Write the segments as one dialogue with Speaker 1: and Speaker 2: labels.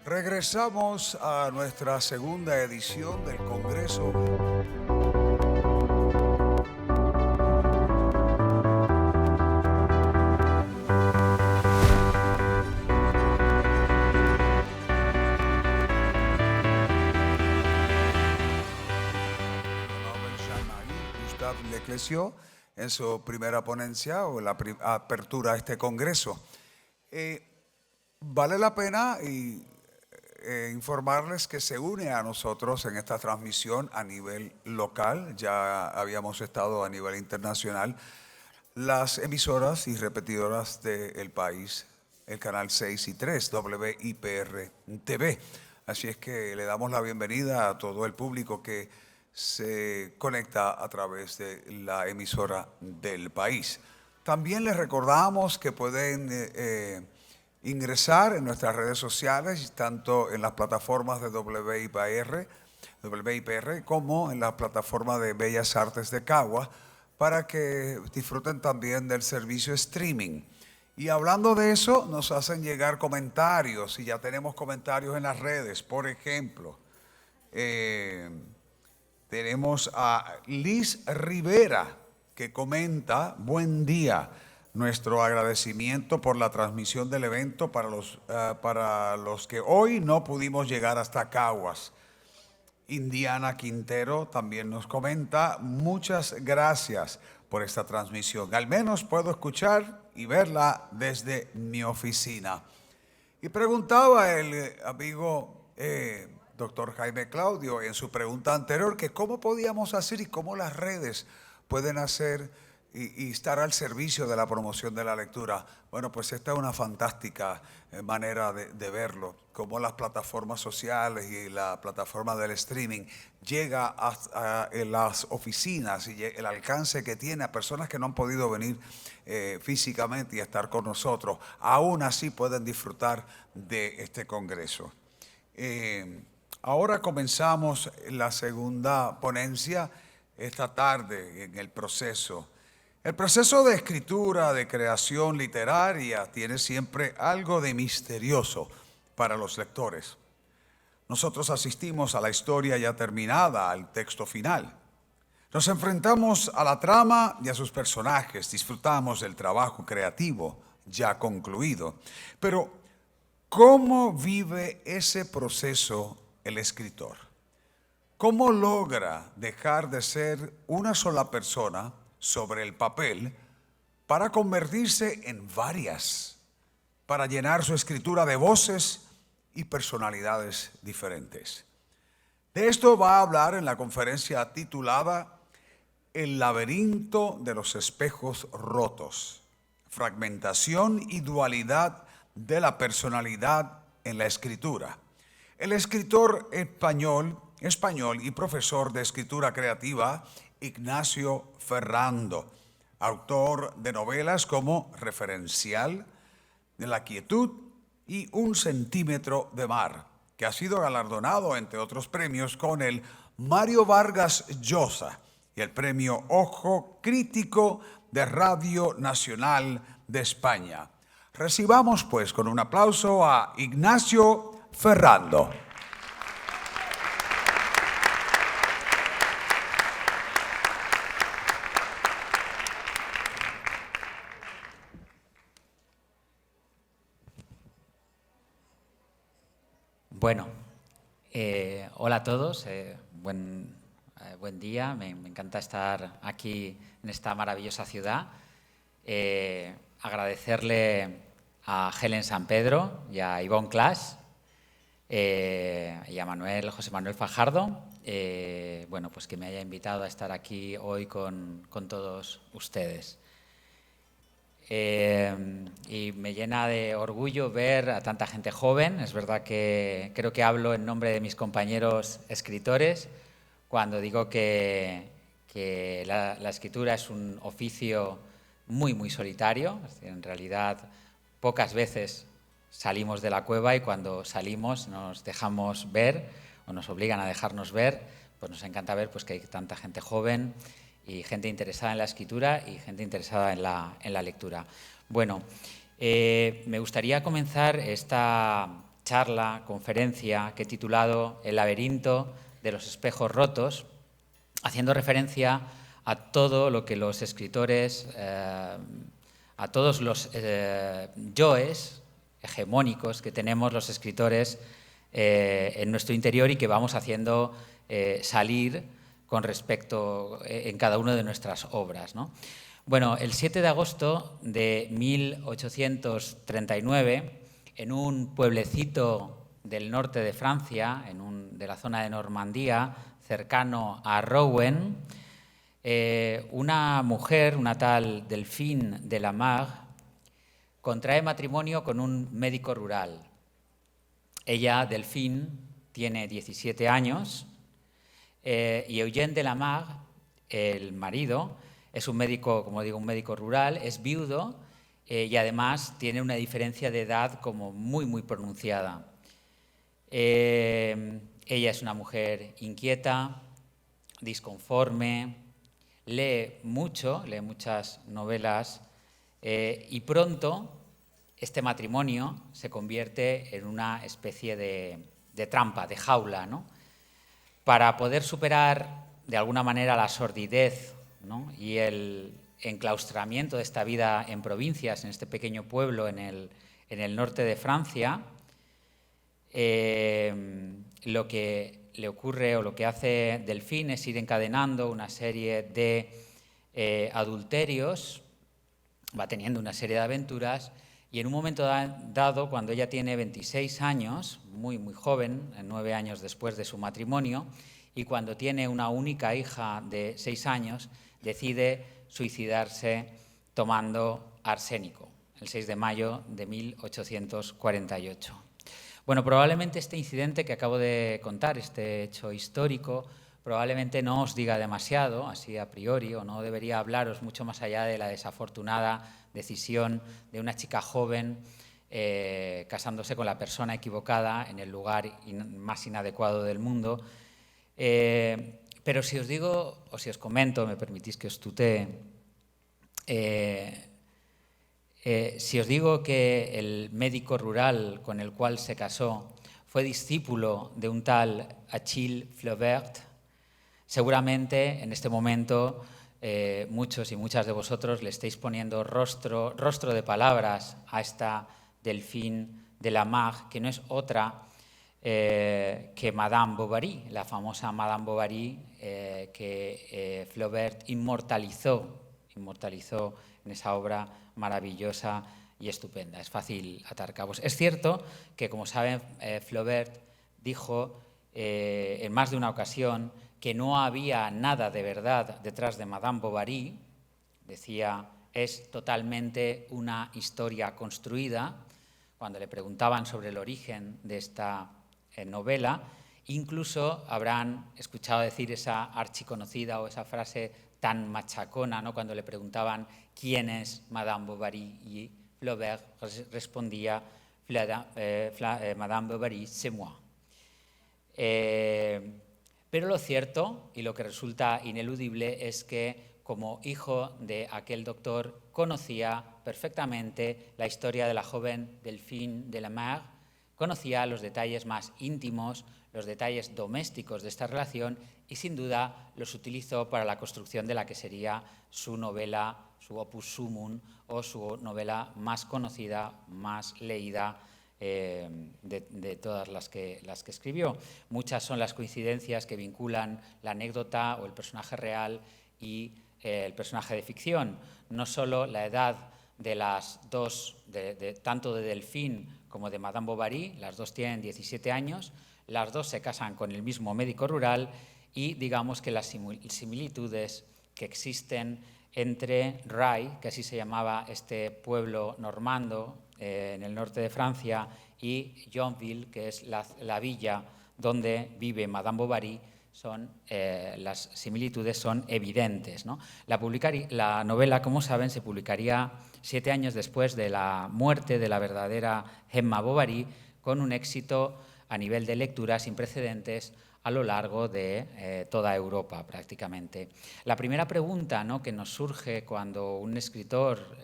Speaker 1: Regresamos a nuestra segunda edición del Congreso. Gustave Leclerc en su primera ponencia o la apertura a este Congreso. Vale la pena informarles que se une a nosotros en esta transmisión a nivel local, ya habíamos estado a nivel internacional, las emisoras y repetidoras del país, el canal 6 y 3, WIPR TV. Así es que le damos la bienvenida a todo el público que se conecta a través de la emisora del país. También les recordamos que pueden ingresar en nuestras redes sociales, tanto en las plataformas de WIPR como en la plataforma de Bellas Artes de Cagua, para que disfruten también del servicio streaming. Y hablando de eso, nos hacen llegar comentarios, y ya tenemos comentarios en las redes. Por ejemplo, tenemos a Liz Rivera, que comenta: buen día, nuestro agradecimiento por la transmisión del evento para los que hoy no pudimos llegar hasta Caguas. Indiana Quintero también nos comenta: muchas gracias por esta transmisión. Al menos puedo escuchar y verla desde mi oficina. Y preguntaba el amigo doctor Jaime Claudio en su pregunta anterior que cómo podíamos hacer y cómo las redes pueden hacer y estar al servicio de la promoción de la lectura. Bueno, pues esta es una fantástica manera de verlo, cómo las plataformas sociales y la plataforma del streaming llega a las oficinas y el alcance que tiene a personas que no han podido venir físicamente y estar con nosotros. Aún así pueden disfrutar de este congreso. Ahora comenzamos la segunda ponencia esta tarde en el proceso. El proceso de escritura, de creación literaria, tiene siempre algo de misterioso para los lectores. Nosotros asistimos a la historia ya terminada, al texto final. Nos enfrentamos a la trama y a sus personajes, disfrutamos del trabajo creativo ya concluido. Pero, ¿cómo vive ese proceso el escritor? ¿Cómo logra dejar de ser una sola persona sobre el papel para convertirse en varias, para llenar su escritura de voces y personalidades diferentes? De esto va a hablar en la conferencia titulada El laberinto de los espejos rotos, fragmentación y dualidad de la personalidad en la escritura. El escritor español y profesor de escritura creativa Ignacio Ferrando, autor de novelas como Referencial, de la quietud y Un centímetro de mar, que ha sido galardonado, entre otros premios, con el Mario Vargas Llosa y el premio Ojo Crítico de Radio Nacional de España. Recibamos pues con un aplauso a Ignacio Ferrando.
Speaker 2: Bueno, hola a todos, buen día, me encanta estar aquí en esta maravillosa ciudad. Agradecerle a Helen San Pedro y a Ivonne Clash y a José Manuel Fajardo, bueno, pues que me haya invitado a estar aquí hoy con todos ustedes. Y me llena de orgullo ver a tanta gente joven. Es verdad que creo que hablo en nombre de mis compañeros escritores cuando digo que la escritura es un oficio muy solitario. En realidad, pocas veces salimos de la cueva y cuando salimos nos dejamos ver o nos obligan a dejarnos ver. Pues nos encanta ver pues, que hay tanta gente joven y gente interesada en la escritura y gente interesada en la lectura. Bueno, me gustaría comenzar esta charla, conferencia que he titulado El laberinto de los espejos rotos, haciendo referencia a todo lo que los escritores, a todos los yoes hegemónicos que tenemos los escritores en nuestro interior y que vamos haciendo salir con respecto en cada una de nuestras obras, ¿no? Bueno, el 7 de agosto de 1839, en un pueblecito del norte de Francia, de la zona de Normandía, cercano a Rouen, una mujer, una tal Delphine de la Marre, contrae matrimonio con un médico rural. Ella, Delphine, tiene 17 años y Eugène de la Marre, el marido, es un médico, como digo, un médico rural, es viudo y además tiene una diferencia de edad como muy pronunciada. Ella es una mujer inquieta, disconforme, lee muchas novelas y pronto este matrimonio se convierte en una especie de trampa, de jaula, ¿no? Para poder superar de alguna manera la sordidez, ¿no? Y el enclaustramiento de esta vida en provincias, en este pequeño pueblo en el norte de Francia, lo que le ocurre o lo que hace Delphine es ir encadenando una serie de adulterios, va teniendo una serie de aventuras y en un momento dado, cuando ella tiene 26 años, muy joven, 9 años después de su matrimonio, y cuando tiene una única hija de 6 años, decide suicidarse tomando arsénico, el 6 de mayo de 1848. Bueno, probablemente este incidente que acabo de contar, este hecho histórico, probablemente no os diga demasiado, así a priori, o no debería hablaros mucho más allá de la desafortunada decisión de una chica joven casándose con la persona equivocada en el lugar más inadecuado del mundo. Pero si os digo, o si os comento, me permitís que os tutee, si os digo que el médico rural con el cual se casó fue discípulo de un tal Achille Flaubert, seguramente en este momento muchos y muchas de vosotros le estáis poniendo rostro de palabras a esta Delphine de la Marre, que no es otra que Madame Bovary, la famosa Madame Bovary que Flaubert inmortalizó en esa obra maravillosa y estupenda. Es fácil atar cabos. Es cierto que, como saben, Flaubert dijo en más de una ocasión que no había nada de verdad detrás de Madame Bovary. Decía, es totalmente una historia construida. Cuando le preguntaban sobre el origen de esta novela, incluso habrán escuchado decir esa archiconocida o esa frase tan machacona, ¿no? Cuando le preguntaban quién es Madame Bovary y Flaubert respondía Madame Bovary, c'est moi. Pero lo cierto y lo que resulta ineludible es que como hijo de aquel doctor conocía perfectamente la historia de la joven Delphine de la Marre, conocía los detalles más íntimos, los detalles domésticos de esta relación y sin duda los utilizó para la construcción de la que sería su novela, su opus sumum o su novela más conocida, más leída de todas las que escribió. Muchas son las coincidencias que vinculan la anécdota o el personaje real y el personaje de ficción. No solo la edad de las dos, tanto de Delphine como de Madame Bovary, las dos tienen 17 años, las dos se casan con el mismo médico rural y digamos que las similitudes que existen entre Ray, que así se llamaba este pueblo normando en el norte de Francia, y Yonville, que es la villa donde vive Madame Bovary, las similitudes son evidentes, ¿no? La novela, como saben, se publicaría 7 años después de la muerte de la verdadera Emma Bovary, con un éxito a nivel de lectura sin precedentes a lo largo de toda Europa prácticamente. La primera pregunta, ¿no?, que nos surge cuando un escritor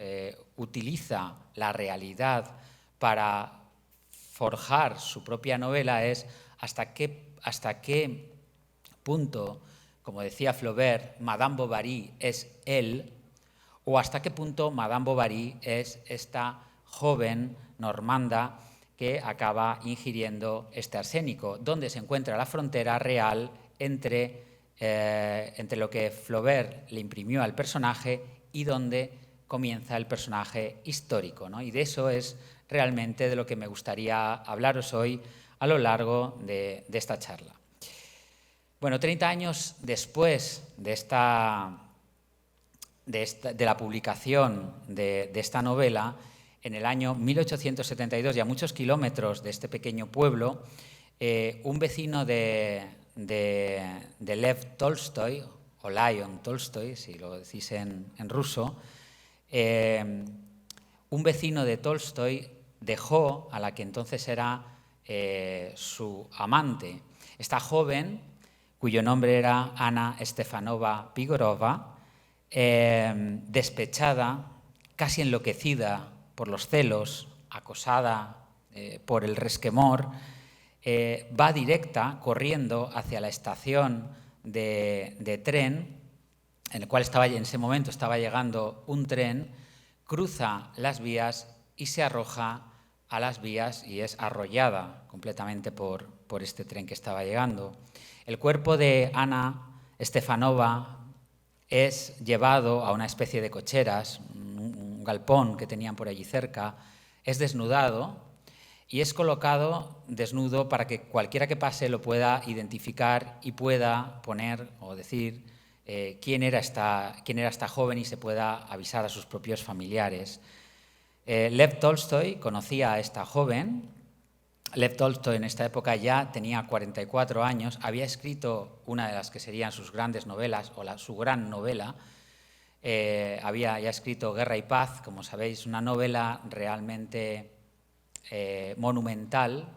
Speaker 2: utiliza la realidad para forjar su propia novela es hasta qué punto, como decía Flaubert, Madame Bovary es él, o hasta qué punto Madame Bovary es esta joven normanda que acaba ingiriendo este arsénico, donde se encuentra la frontera real entre lo que Flaubert le imprimió al personaje y donde comienza el personaje histórico, ¿no? Y de eso es realmente de lo que me gustaría hablaros hoy a lo largo de esta charla. Bueno, 30 años después de la publicación de esta novela, en el año 1872, y a muchos kilómetros de este pequeño pueblo, un vecino de Lev Tolstoy, o Leon Tolstoy, si lo decís en ruso, un vecino de Tolstoy dejó a la que entonces era su amante. Esta joven, cuyo nombre era Anna Stefanova Pigorova, despechada, casi enloquecida por los celos, acosada por el resquemor, va directa, corriendo hacia la estación de tren, en el cual en ese momento estaba llegando un tren, cruza las vías y se arroja a las vías y es arrollada completamente por este tren que estaba llegando. El cuerpo de Anna Stefanova es llevado a una especie de cocheras, un galpón que tenían por allí cerca, es desnudado y es colocado desnudo para que cualquiera que pase lo pueda identificar y pueda poner o decir quién era esta joven y se pueda avisar a sus propios familiares. Lev Tolstoy conocía a esta joven. Lev Tolstoy en esta época ya tenía 44 años, había escrito una de las que serían sus grandes novelas, o su gran novela. Había ya escrito Guerra y Paz, como sabéis, una novela realmente monumental,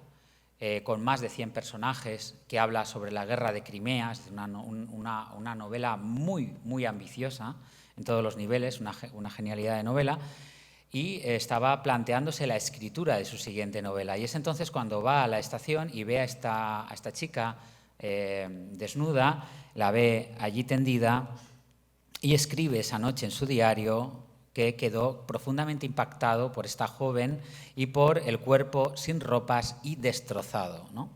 Speaker 2: con más de 100 personajes, que habla sobre la guerra de Crimea. Es una novela muy, muy ambiciosa en todos los niveles, una genialidad de novela. Y estaba planteándose la escritura de su siguiente novela. Y es entonces cuando va a la estación y ve a esta chica desnuda, la ve allí tendida y escribe esa noche en su diario que quedó profundamente impactado por esta joven y por el cuerpo sin ropas y destrozado, ¿no?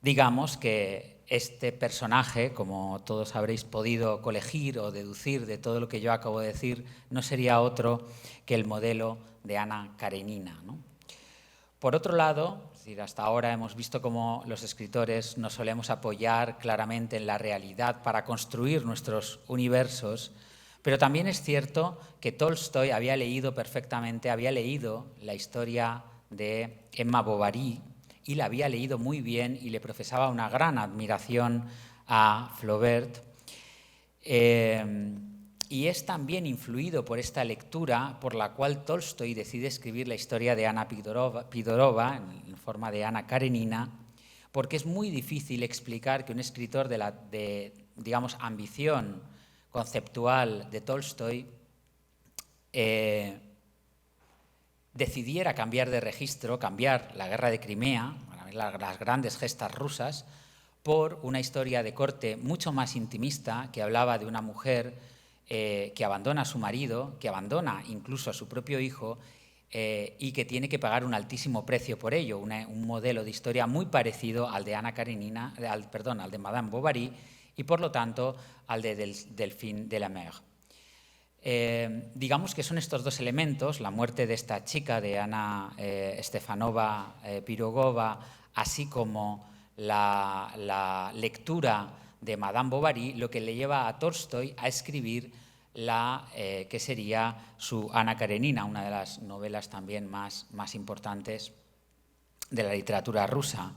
Speaker 2: Digamos que este personaje, como todos habréis podido colegir o deducir de todo lo que yo acabo de decir, no sería otro que el modelo de Anna Karenina, ¿no? Por otro lado, es decir, hasta ahora hemos visto cómo los escritores nos solemos apoyar claramente en la realidad para construir nuestros universos, pero también es cierto que Tolstoy había leído la historia de Emma Bovary, y la había leído muy bien y le profesaba una gran admiración a Flaubert. Y es también influido por esta lectura por la cual Tolstoy decide escribir la historia de Anna Pidorova en forma de Anna Karenina, porque es muy difícil explicar que un escritor de digamos, ambición conceptual de Tolstoy decidiera cambiar de registro, cambiar la guerra de Crimea, las grandes gestas rusas, por una historia de corte mucho más intimista que hablaba de una mujer que abandona a su marido, que abandona incluso a su propio hijo y que tiene que pagar un altísimo precio por ello, un modelo de historia muy parecido al de Anna Karenina, al de Madame Bovary y por lo tanto al de Delphine de la Mer. Digamos que son estos dos elementos, la muerte de esta chica de Anna Stefanova Pirogova, así como la lectura de Madame Bovary, lo que le lleva a Tolstoy a escribir que sería su Anna Karenina, una de las novelas también más importantes de la literatura rusa.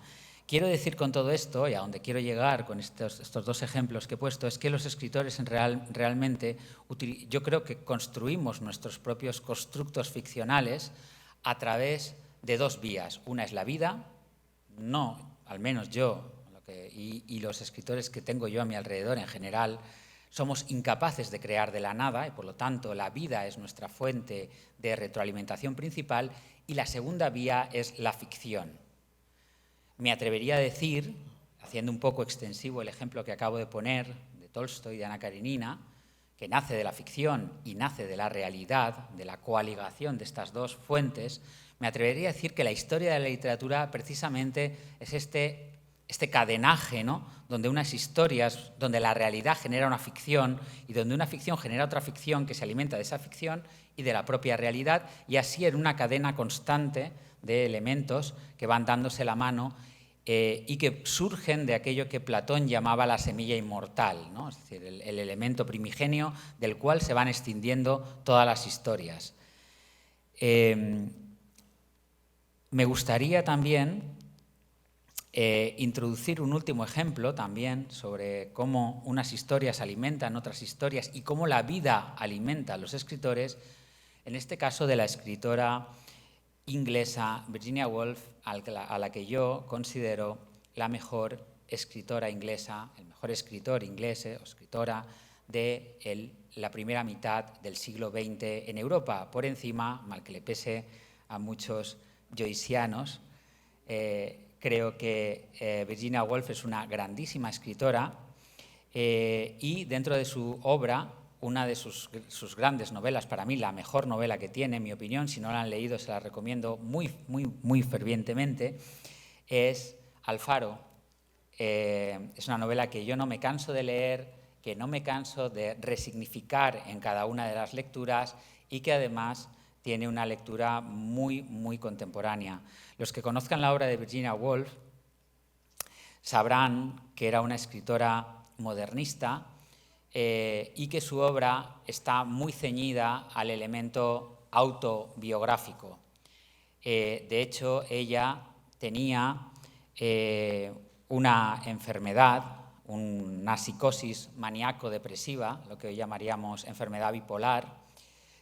Speaker 2: Quiero decir con todo esto, y a donde quiero llegar con estos dos ejemplos que he puesto, es que los escritores realmente, yo creo que construimos nuestros propios constructos ficcionales a través de dos vías. Una es la vida, no, al menos yo, y los escritores que tengo yo a mi alrededor en general, somos incapaces de crear de la nada y, por lo tanto, la vida es nuestra fuente de retroalimentación principal. Y la segunda vía es la ficción. Me atrevería a decir, haciendo un poco extensivo el ejemplo que acabo de poner de Tolstoy y de Ana Karenina, que nace de la ficción y nace de la realidad, de la coaligación de estas dos fuentes, me atrevería a decir que la historia de la literatura precisamente es este cadenaje, ¿no?, donde unas historias, donde la realidad genera una ficción y donde una ficción genera otra ficción que se alimenta de esa ficción y de la propia realidad, y así en una cadena constante de elementos que van dándose la mano y que surgen de aquello que Platón llamaba la semilla inmortal, ¿no? Es decir, el elemento primigenio del cual se van extendiendo todas las historias. Me gustaría también introducir un último ejemplo también sobre cómo unas historias alimentan otras historias y cómo la vida alimenta a los escritores, en este caso de la escritora inglesa Virginia Woolf, a la que yo considero la mejor escritora inglesa, el mejor escritor inglés o escritora de la primera mitad del siglo XX en Europa, por encima, mal que le pese a muchos joycianos. Creo que Virginia Woolf es una grandísima escritora y dentro de su obra, una de sus grandes novelas, para mí la mejor novela que tiene, en mi opinión, si no la han leído se la recomiendo muy fervientemente, es Alfaro. Es una novela que yo no me canso de leer, que no me canso de resignificar en cada una de las lecturas y que además tiene una lectura muy contemporánea. Los que conozcan la obra de Virginia Woolf sabrán que era una escritora modernista y que su obra está muy ceñida al elemento autobiográfico. De hecho, ella tenía una enfermedad, una psicosis maníaco-depresiva, lo que hoy llamaríamos enfermedad bipolar,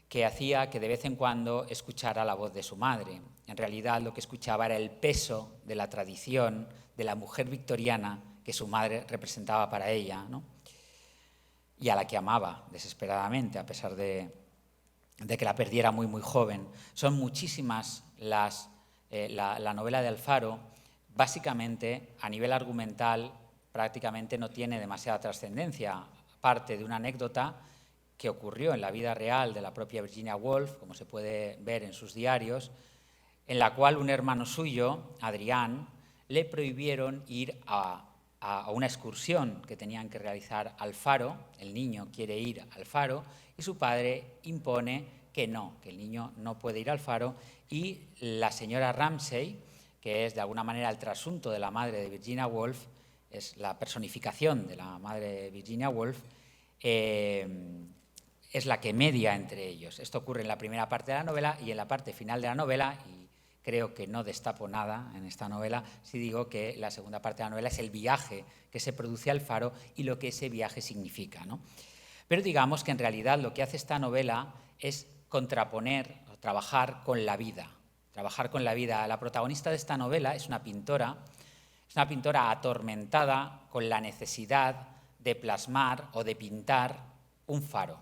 Speaker 2: que hacía que de vez en cuando escuchara la voz de su madre. En realidad lo que escuchaba era el peso de la tradición de la mujer victoriana que su madre representaba para ella, ¿no?, y a la que amaba desesperadamente, a pesar de que la perdiera muy joven. Son muchísimas la novela de Alfaro. Básicamente, a nivel argumental, prácticamente no tiene demasiada trascendencia, aparte de una anécdota que ocurrió en la vida real de la propia Virginia Woolf, como se puede ver en sus diarios, en la cual un hermano suyo, Adrián, le prohibieron ir a una excursión que tenían que realizar al faro. El niño quiere ir al faro y su padre impone que no, que el niño no puede ir al faro, y la señora Ramsay, que es de alguna manera el trasunto de la madre de Virginia Woolf, es la personificación de la madre de Virginia Woolf, es la que media entre ellos. Esto ocurre en la primera parte de la novela, y en la parte final de la novela, y creo que no destapo nada en esta novela si digo que la segunda parte de la novela es el viaje que se produce al faro y lo que ese viaje significa, ¿no? Pero digamos que en realidad lo que hace esta novela es contraponer o trabajar con la vida. Trabajar con la vida. La protagonista de esta novela es una pintora atormentada con la necesidad de plasmar o de pintar un faro,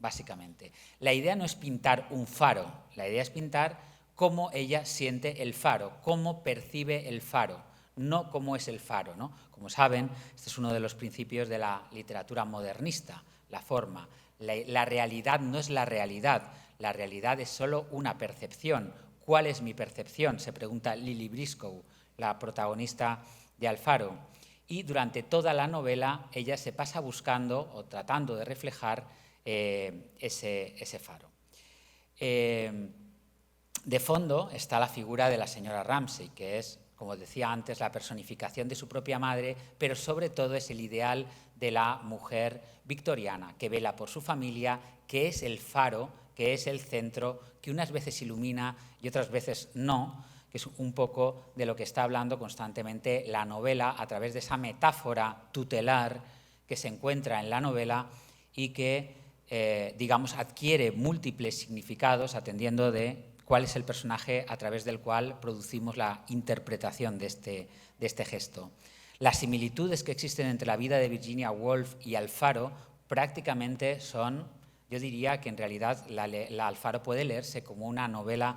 Speaker 2: básicamente. La idea no es pintar un faro, la idea es pintar cómo ella siente el faro, cómo percibe el faro, no cómo es el faro, ¿no? Como saben, este es uno de los principios de la literatura modernista, la forma. La realidad no es la realidad es solo una percepción. ¿Cuál es mi percepción?, se pregunta Lily Briscoe, la protagonista de Alfaro. Y durante toda la novela ella se pasa buscando o tratando de reflejar ese faro. De fondo está la figura de la señora Ramsay, que es, como decía antes, la personificación de su propia madre, pero sobre todo es el ideal de la mujer victoriana, que vela por su familia, que es el faro, que es el centro, que unas veces ilumina y otras veces no, que es un poco de lo que está hablando constantemente la novela a través de esa metáfora tutelar que se encuentra en la novela y que, digamos, adquiere múltiples significados atendiendo de cuál es el personaje a través del cual producimos la interpretación de este gesto. Las similitudes que existen entre la vida de Virginia Woolf y Alfaro prácticamente son, yo diría que en realidad la Alfaro puede leerse como una novela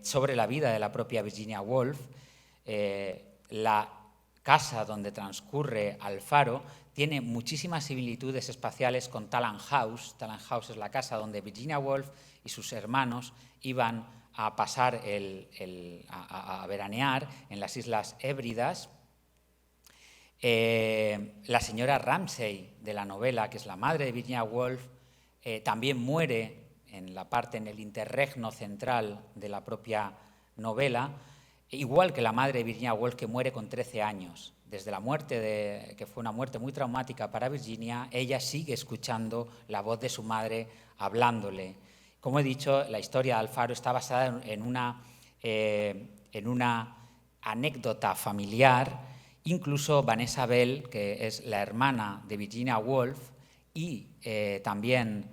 Speaker 2: sobre la vida de la propia Virginia Woolf. La casa donde transcurre Alfaro tiene muchísimas similitudes espaciales con Talland House. Talland House es la casa donde Virginia Woolf y sus hermanos iban a pasar a veranear en las Islas Hébridas. La señora Ramsay de la novela, que es la madre de Virginia Woolf, también muere en el interregno central de la propia novela, igual que la madre de Virginia Woolf, que muere con 13 años. Desde la muerte, que fue una muerte muy traumática para Virginia, ella sigue escuchando la voz de su madre hablándole. Como he dicho, la historia de Alfaro está basada en una anécdota familiar. Incluso Vanessa Bell, que es la hermana de Virginia Woolf y también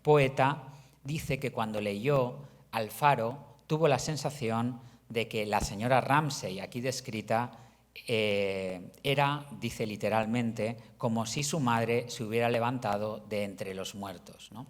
Speaker 2: poeta, dice que cuando leyó Alfaro tuvo la sensación de que la señora Ramsay, aquí descrita, era, dice literalmente, como si su madre se hubiera levantado de entre los muertos, ¿no?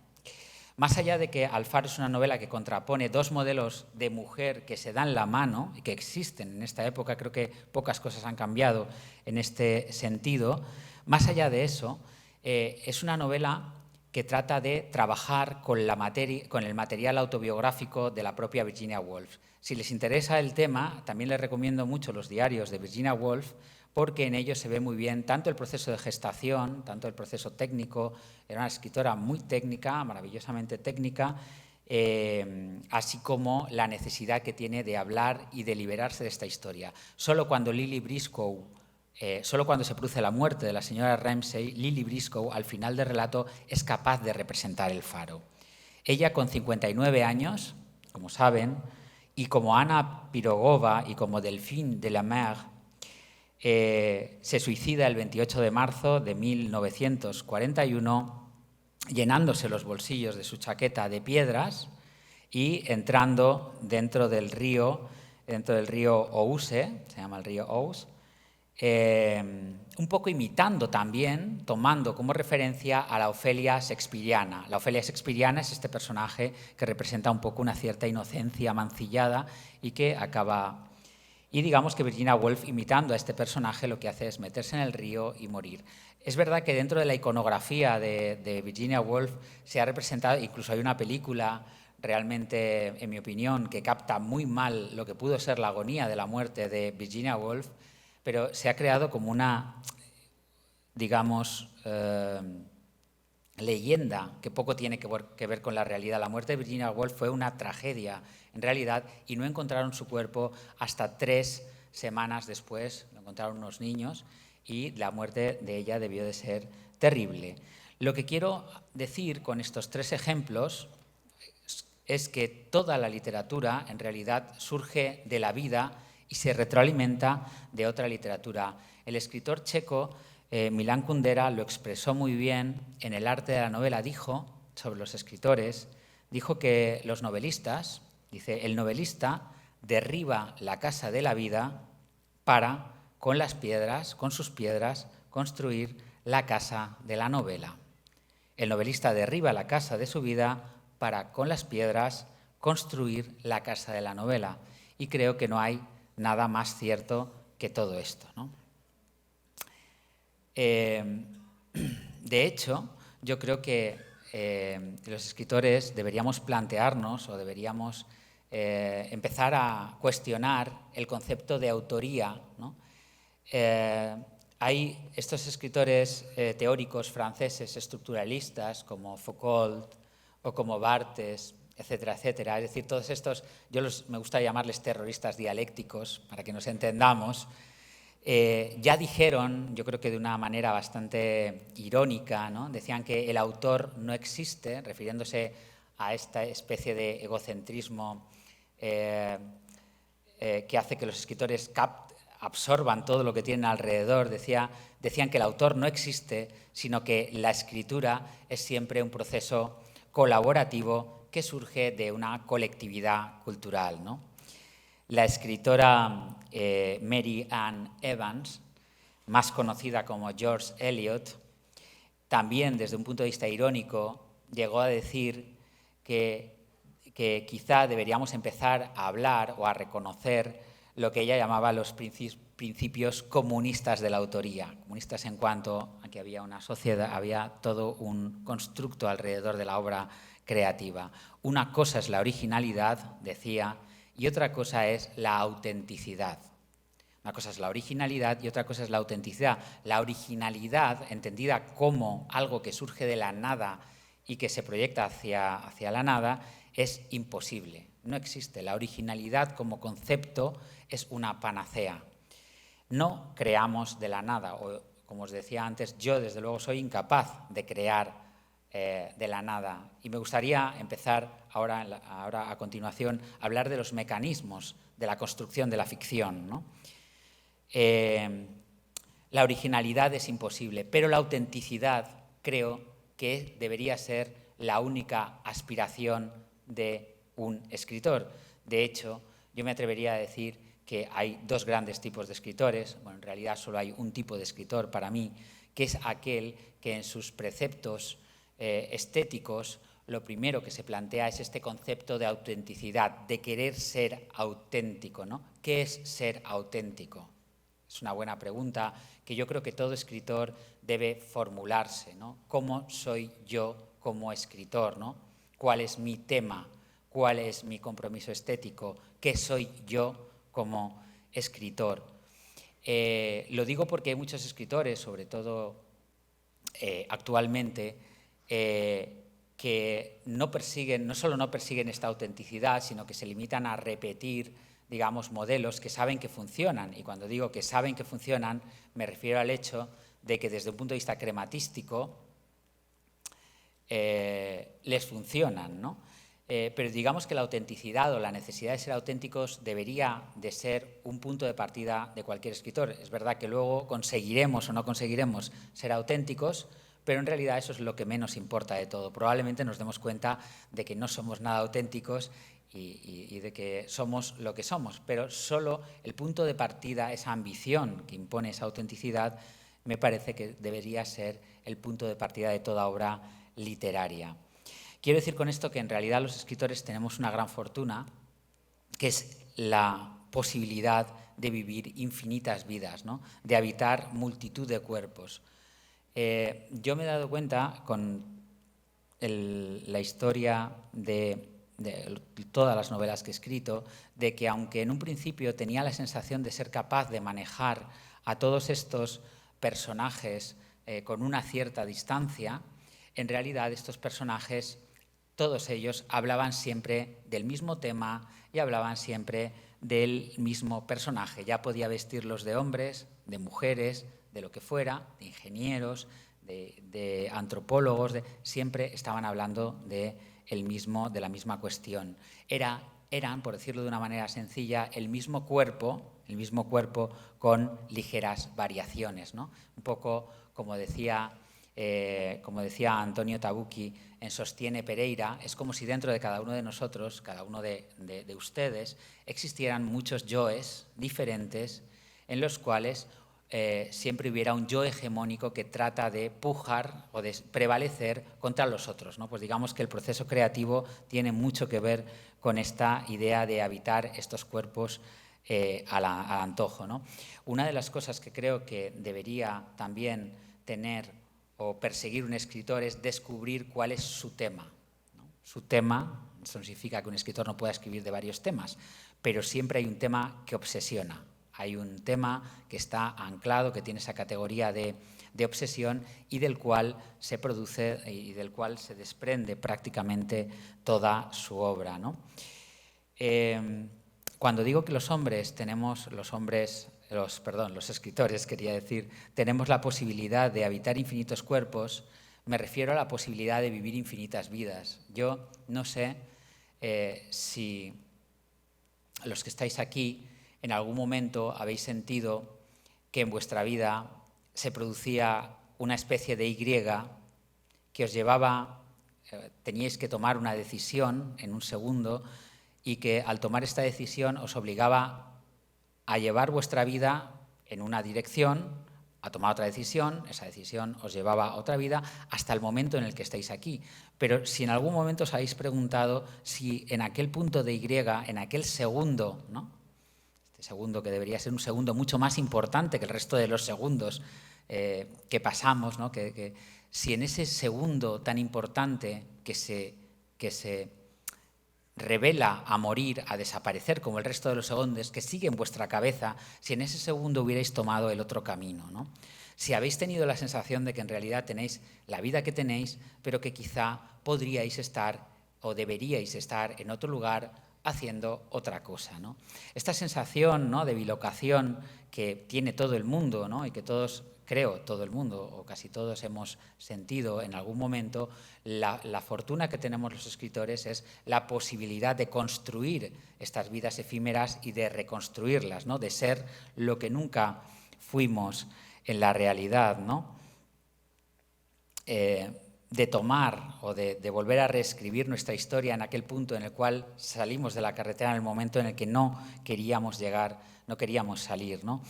Speaker 2: Más allá de que Alfaro es una novela que contrapone dos modelos de mujer que se dan la mano y que existen en esta época, creo que pocas cosas han cambiado en este sentido, más allá de eso, es una novela que trata de trabajar con el material autobiográfico de la propia Virginia Woolf. Si les interesa el tema, también les recomiendo mucho los diarios de Virginia Woolf, porque en ellos se ve muy bien tanto el proceso de gestación, tanto el proceso técnico. Era una escritora muy técnica, maravillosamente técnica, así como la necesidad que tiene de hablar y de liberarse de esta historia. Solo cuando se produce la muerte de la señora Ramsay, Lily Briscoe, al final del relato, es capaz de representar el faro. Ella, con 59 años, como saben, y como Anna Pirogova y como Delphine de la Mer, se suicida el 28 de marzo de 1941, llenándose los bolsillos de su chaqueta de piedras y entrando dentro del río Ouse, se llama el río Ouse, un poco imitando también, tomando como referencia a la Ofelia shakespeariana. La Ofelia shakespeariana es este personaje que representa un poco una cierta inocencia mancillada y que acaba... Y digamos que Virginia Woolf, imitando a este personaje, lo que hace es meterse en el río y morir. Es verdad que dentro de la iconografía de Virginia Woolf se ha representado, incluso hay una película realmente, en mi opinión, que capta muy mal lo que pudo ser la agonía de la muerte de Virginia Woolf, pero se ha creado como una, digamos, leyenda que poco tiene que ver con la realidad. La muerte de Virginia Woolf fue una tragedia, en realidad, y no encontraron su cuerpo hasta 3 semanas después. Lo encontraron unos niños y la muerte de ella debió de ser terrible. Lo que quiero decir con estos 3 ejemplos es que toda la literatura, en realidad, surge de la vida y se retroalimenta de otra literatura. El escritor checo Milan Kundera lo expresó muy bien en El arte de la novela. Dijo sobre los escritores, dijo que los novelistas, dice, el novelista derriba la casa de la vida para, con sus piedras, construir la casa de la novela. El novelista derriba la casa de su vida para, con las piedras, construir la casa de la novela. Y creo que no hay nada más cierto que todo esto, ¿no? De hecho, yo creo que los escritores deberíamos plantearnos o deberíamos empezar a cuestionar el concepto de autoría, ¿no? Hay estos escritores teóricos franceses estructuralistas como Foucault o como Barthes, etcétera, etcétera. Es decir, todos estos, me gusta llamarles terroristas dialécticos para que nos entendamos. Ya dijeron, yo creo que de una manera bastante irónica, ¿no? Decían que el autor no existe, refiriéndose a esta especie de egocentrismo que hace que los escritores absorban todo lo que tienen alrededor. Decían que el autor no existe, sino que la escritura es siempre un proceso colaborativo que surge de una colectividad cultural, ¿no? La escritora Mary Ann Evans, más conocida como George Eliot, también desde un punto de vista irónico llegó a decir que quizá deberíamos empezar a hablar o a reconocer lo que ella llamaba los principios comunistas de la autoría. Comunistas en cuanto a que había una sociedad, había todo un constructo alrededor de la obra creativa. Una cosa es la originalidad, decía, y otra cosa es la autenticidad. Una cosa es la originalidad y otra cosa es la autenticidad. La originalidad, entendida como algo que surge de la nada y que se proyecta hacia la nada, es imposible. No existe. La originalidad como concepto es una panacea. No creamos de la nada, o como os decía antes, yo desde luego soy incapaz de crear de la nada. Y me gustaría empezar ahora a continuación a hablar de los mecanismos de la construcción de la ficción, ¿no? La originalidad es imposible, pero la autenticidad creo que debería ser la única aspiración de un escritor. De hecho, yo me atrevería a decir que hay dos grandes tipos de escritores. Bueno, en realidad solo hay un tipo de escritor para mí, que es aquel que en sus preceptos estéticos lo primero que se plantea es este concepto de autenticidad, de querer ser auténtico, ¿no? ¿Qué es ser auténtico? Es una buena pregunta que yo creo que todo escritor debe formularse, ¿no? ¿Cómo soy yo como escritor, ¿no? ¿Cuál es mi tema? ¿Cuál es mi compromiso estético? ¿Qué soy yo como escritor? Lo digo porque hay muchos escritores, sobre todo actualmente, que no solo no persiguen esta autenticidad, sino que se limitan a repetir, digamos, modelos que saben que funcionan. Y cuando digo que saben que funcionan, me refiero al hecho de que desde un punto de vista crematístico les funcionan, ¿no? Pero digamos que la autenticidad o la necesidad de ser auténticos debería de ser un punto de partida de cualquier escritor. Es verdad que luego conseguiremos o no conseguiremos ser auténticos, pero en realidad eso es lo que menos importa de todo. Probablemente nos demos cuenta de que no somos nada auténticos y de que somos lo que somos, pero solo el punto de partida, esa ambición que impone esa autenticidad, me parece que debería ser el punto de partida de toda obra literaria. Quiero decir con esto que en realidad los escritores tenemos una gran fortuna, que es la posibilidad de vivir infinitas vidas, ¿no? De habitar multitud de cuerpos. Yo me he dado cuenta con la historia de todas las novelas que he escrito, de que aunque en un principio tenía la sensación de ser capaz de manejar a todos estos personajes con una cierta distancia, en realidad estos personajes, todos ellos hablaban siempre del mismo tema y hablaban siempre del mismo personaje. Ya podía vestirlos de hombres, de mujeres, de lo que fuera, de ingenieros, de antropólogos, siempre estaban hablando de la misma cuestión. Eran, por decirlo de una manera sencilla, el mismo cuerpo con ligeras variaciones, ¿no? Un poco como decía Antonio Tabucchi en Sostiene Pereira, es como si dentro de cada uno de nosotros, cada uno de ustedes, existieran muchos yoes diferentes en los cuales siempre hubiera un yo hegemónico que trata de pujar o de prevalecer contra los otros, ¿no? Pues digamos que el proceso creativo tiene mucho que ver con esta idea de habitar estos cuerpos al antojo, ¿no? Una de las cosas que creo que debería también tener o perseguir un escritor es descubrir cuál es su tema, ¿no? Su tema, eso no significa que un escritor no pueda escribir de varios temas, pero siempre hay un tema que obsesiona. Hay un tema que está anclado, que tiene esa categoría de obsesión y del cual se produce y del cual se desprende prácticamente toda su obra, ¿no? Cuando digo que los escritores, quería decir, tenemos la posibilidad de habitar infinitos cuerpos, me refiero a la posibilidad de vivir infinitas vidas. Yo no sé si los que estáis aquí en algún momento habéis sentido que en vuestra vida se producía una especie de Y que os llevaba, teníais que tomar una decisión en un segundo y que al tomar esta decisión os obligaba a llevar vuestra vida en una dirección ha tomado otra decisión, esa decisión os llevaba a otra vida hasta el momento en el que estáis aquí. Pero si en algún momento os habéis preguntado si en aquel punto de Y, en aquel segundo, ¿no? Este segundo que debería ser un segundo mucho más importante que el resto de los segundos que pasamos, ¿no? Si en ese segundo tan importante que se revela a morir, a desaparecer como el resto de los segundos, que sigue en vuestra cabeza, si en ese segundo hubierais tomado el otro camino, ¿no? Si habéis tenido la sensación de que en realidad tenéis la vida que tenéis, pero que quizá podríais estar o deberíais estar en otro lugar haciendo otra cosa, ¿no? Esta sensación, ¿no?, de bilocación que tiene todo el mundo, ¿no?, y que todos, creo, todo el mundo o casi todos hemos sentido en algún momento, la fortuna que tenemos los escritores es la posibilidad de construir estas vidas efímeras y de reconstruirlas, ¿no?, de ser lo que nunca fuimos en la realidad, ¿no? De tomar o de volver a reescribir nuestra historia en aquel punto en el cual salimos de la carretera en el momento en el que no queríamos llegar, no queríamos salir, ¿no?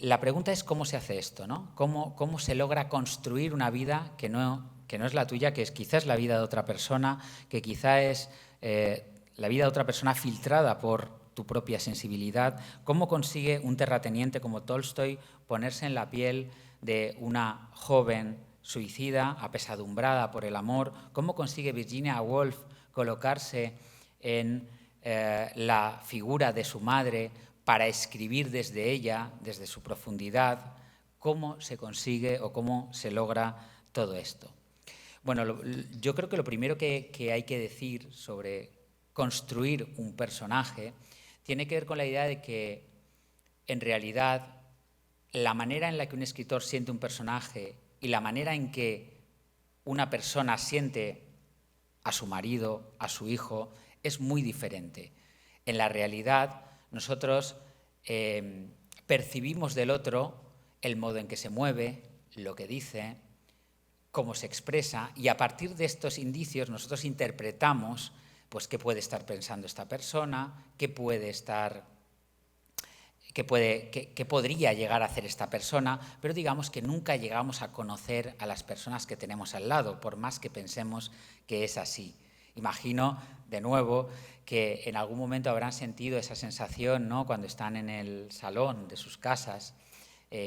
Speaker 2: La pregunta es cómo se hace esto, ¿no? ¿Cómo se logra construir una vida que no es la tuya, que es quizás la vida de otra persona, que quizá es la vida de otra persona filtrada por tu propia sensibilidad? ¿Cómo consigue un terrateniente como Tolstoy ponerse en la piel de una joven suicida, apesadumbrada por el amor? ¿Cómo consigue Virginia Woolf colocarse en la figura de su madre para escribir desde ella, desde su profundidad? ¿Cómo se consigue o cómo se logra todo esto? Bueno, yo creo que lo primero que hay que decir sobre construir un personaje tiene que ver con la idea de que, en realidad, la manera en la que un escritor siente un personaje y la manera en que una persona siente a su marido, a su hijo, es muy diferente. En la realidad, nosotros percibimos del otro el modo en que se mueve, lo que dice, cómo se expresa, y a partir de estos indicios nosotros interpretamos pues qué puede estar pensando esta persona, qué podría llegar a hacer esta persona, pero digamos que nunca llegamos a conocer a las personas que tenemos al lado, por más que pensemos que es así. Imagino, de nuevo, que en algún momento habrán sentido esa sensación, ¿no?, cuando están en el salón de sus casas,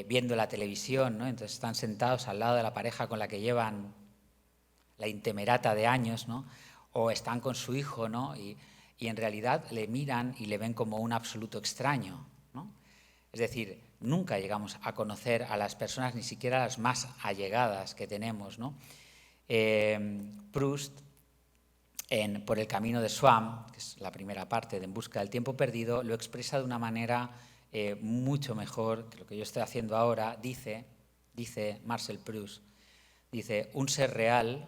Speaker 2: viendo la televisión, ¿no? Entonces están sentados al lado de la pareja con la que llevan la intemerata de años, ¿no?, o están con su hijo, ¿no?, y en realidad le miran y le ven como un absoluto extraño, ¿no? Es decir, nunca llegamos a conocer a las personas, ni siquiera las más allegadas que tenemos, ¿no? Proust, Por el camino de Swann, que es la primera parte de En busca del tiempo perdido, lo expresa de una manera mucho mejor que lo que yo estoy haciendo ahora. Dice Marcel Proust, dice: un ser real,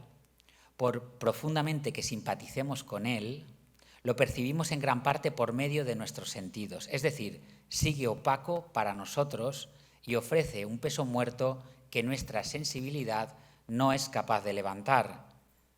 Speaker 2: por profundamente que simpaticemos con él, lo percibimos en gran parte por medio de nuestros sentidos, es decir, sigue opaco para nosotros y ofrece un peso muerto que nuestra sensibilidad no es capaz de levantar.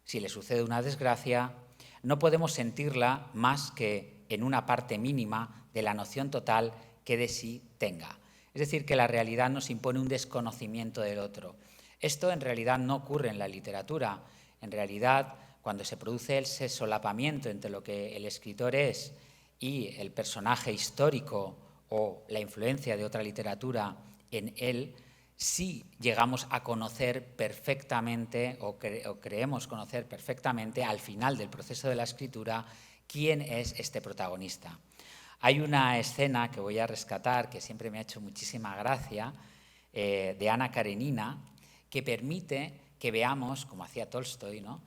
Speaker 2: Si le sucede una desgracia, no podemos sentirla más que en una parte mínima de la noción total que de sí tenga. Es decir, que la realidad nos impone un desconocimiento del otro. Esto en realidad no ocurre en la literatura. En realidad, cuando se produce ese solapamiento entre lo que el escritor es y el personaje histórico o la influencia de otra literatura en él, sí llegamos a conocer perfectamente o creemos conocer perfectamente al final del proceso de la escritura quién es este protagonista. Hay una escena que voy a rescatar que siempre me ha hecho muchísima gracia, de Ana Karenina, que permite que veamos, como hacía Tolstoy, ¿no?,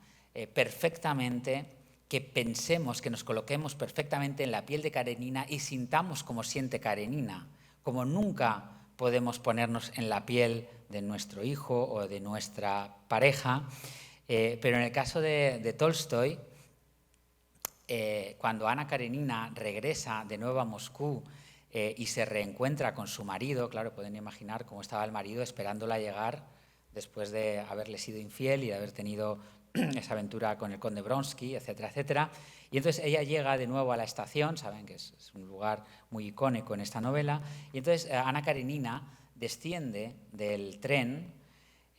Speaker 2: perfectamente, que pensemos, que nos coloquemos perfectamente en la piel de Karenina y sintamos como siente Karenina, como nunca podemos ponernos en la piel de nuestro hijo o de nuestra pareja, pero en el caso de Tolstoy, cuando Ana Karenina regresa de nuevo a Moscú y se reencuentra con su marido, claro, pueden imaginar cómo estaba el marido esperándola llegar después de haberle sido infiel y de haber tenido esa aventura con el conde Bronsky, etcétera, etcétera. Y entonces ella llega de nuevo a la estación, saben que es un lugar muy icónico en esta novela, y entonces Ana Karenina desciende del tren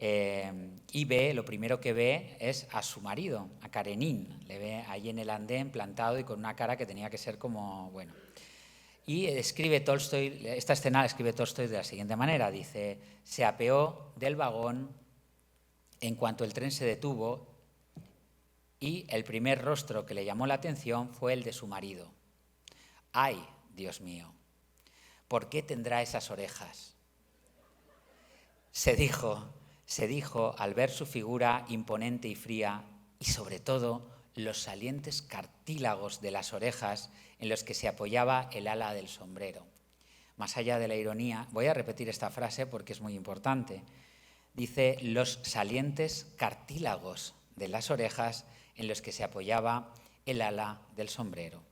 Speaker 2: y lo primero que ve es a su marido, a Karenin. Le ve ahí en el andén plantado y con una cara que tenía que ser como, bueno. Y escribe Tolstoy, esta escena la escribe Tolstoy de la siguiente manera, dice: se apeó del vagón en cuanto el tren se detuvo y el primer rostro que le llamó la atención fue el de su marido. ¡Ay, Dios mío! ¿Por qué tendrá esas orejas? Se dijo al ver su figura imponente y fría y sobre todo los salientes cartílagos de las orejas en los que se apoyaba el ala del sombrero. Más allá de la ironía, voy a repetir esta frase porque es muy importante. Dice los salientes cartílagos de las orejas en los que se apoyaba el ala del sombrero.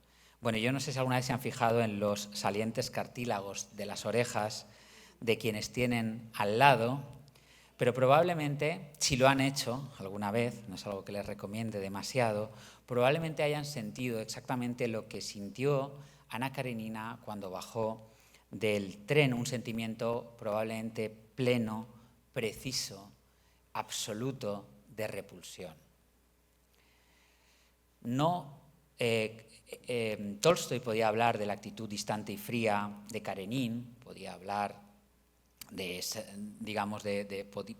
Speaker 2: Bueno, yo no sé si alguna vez se han fijado en los salientes cartílagos de las orejas de quienes tienen al lado, pero probablemente, si lo han hecho alguna vez, no es algo que les recomiende demasiado, probablemente hayan sentido exactamente lo que sintió Anna Karenina cuando bajó del tren, un sentimiento probablemente pleno, preciso, absoluto de repulsión. Tolstoy podía hablar de la actitud distante y fría de Karenin, podía hablar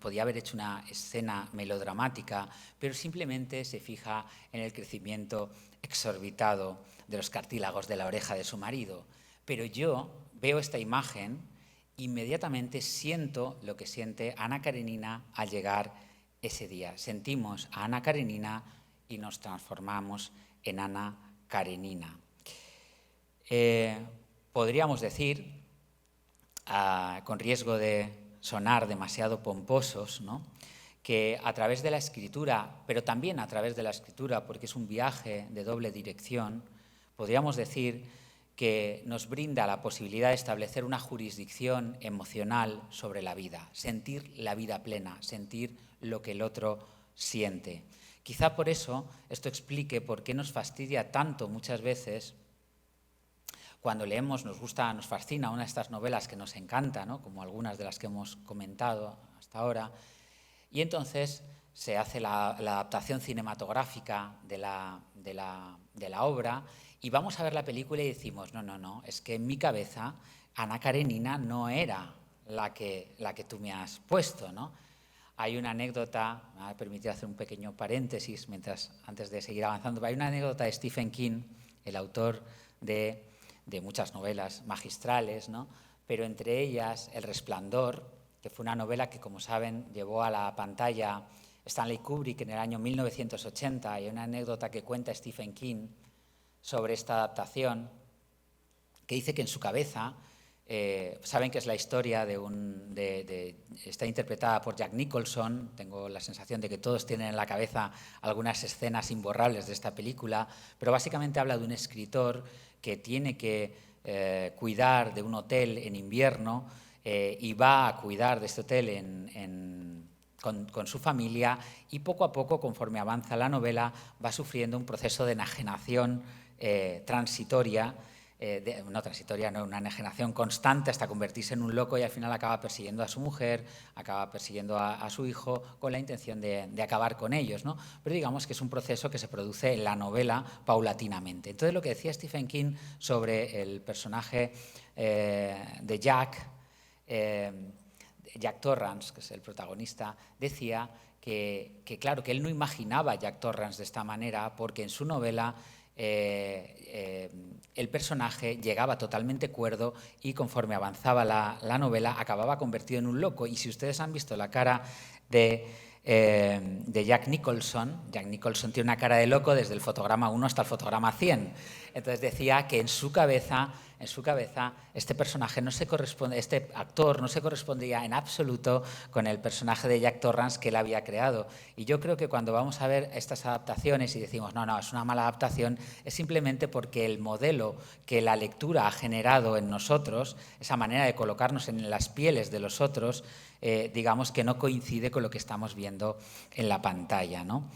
Speaker 2: podía haber hecho una escena melodramática, pero simplemente se fija en el crecimiento exorbitado de los cartílagos de la oreja de su marido. Pero yo veo esta imagen, inmediatamente siento lo que siente Anna Karenina al llegar ese día. Sentimos a Anna Karenina y nos transformamos en Anna Karenina. Podríamos decir, con riesgo de sonar demasiado pomposos, ¿no?, que a través de la escritura, pero también a través de la escritura, porque es un viaje de doble dirección, podríamos decir que nos brinda la posibilidad de establecer una jurisdicción emocional sobre la vida, sentir la vida plena, sentir lo que el otro siente. Quizá por eso esto explique por qué nos fastidia tanto muchas veces cuando leemos, nos fascina una de estas novelas que nos encanta, ¿no?, como algunas de las que hemos comentado hasta ahora, y entonces se hace la adaptación cinematográfica de la obra y vamos a ver la película y decimos, no, es que en mi cabeza Anna Karenina no era la que tú me has puesto, ¿no? Hay una anécdota, me va a permitir hacer un pequeño paréntesis antes de seguir avanzando, hay una anécdota de Stephen King, el autor de muchas novelas magistrales, ¿no?, pero entre ellas El Resplandor, que fue una novela que, como saben, llevó a la pantalla Stanley Kubrick en el año 1980, y hay una anécdota que cuenta Stephen King sobre esta adaptación, que dice que en su cabeza, saben que es la historia está interpretada por Jack Nicholson, tengo la sensación de que todos tienen en la cabeza algunas escenas imborrables de esta película, pero básicamente habla de un escritor que tiene que cuidar de un hotel en invierno y va a cuidar de este hotel con su familia, y poco a poco, conforme avanza la novela, va sufriendo un proceso de enajenación transitoria, una enajenación constante hasta convertirse en un loco, y al final acaba persiguiendo a su mujer, acaba persiguiendo a su hijo con la intención de acabar con ellos, ¿no? Pero digamos que es un proceso que se produce en la novela paulatinamente. Entonces, lo que decía Stephen King sobre el personaje de Jack Torrance, que es el protagonista, decía que claro, que él no imaginaba a Jack Torrance de esta manera, porque en su novela el personaje llegaba totalmente cuerdo y conforme avanzaba la novela acababa convertido en un loco. Y si ustedes han visto la cara de Jack Nicholson tiene una cara de loco desde el fotograma 1 hasta el fotograma 100. Entonces decía que en su cabeza este actor no se correspondía en absoluto con el personaje de Jack Torrance que él había creado. Y yo creo que cuando vamos a ver estas adaptaciones y decimos, no, es una mala adaptación, es simplemente porque el modelo que la lectura ha generado en nosotros, esa manera de colocarnos en las pieles de los otros, digamos que no coincide con lo que estamos viendo en la pantalla, ¿no?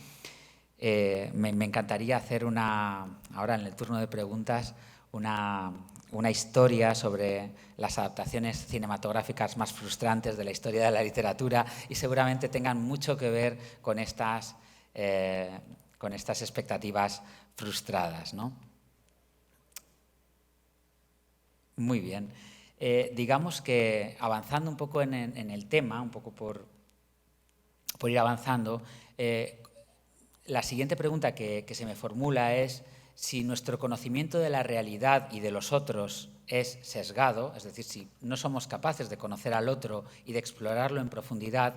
Speaker 2: Me encantaría hacer ahora en el turno de preguntas, una una historia sobre las adaptaciones cinematográficas más frustrantes de la historia de la literatura y seguramente tengan mucho que ver con estas expectativas frustradas, ¿no? Muy bien. Digamos que avanzando un poco en el tema, un poco por ir avanzando, la siguiente pregunta que se me formula es si nuestro conocimiento de la realidad y de los otros es sesgado, es decir, si no somos capaces de conocer al otro y de explorarlo en profundidad,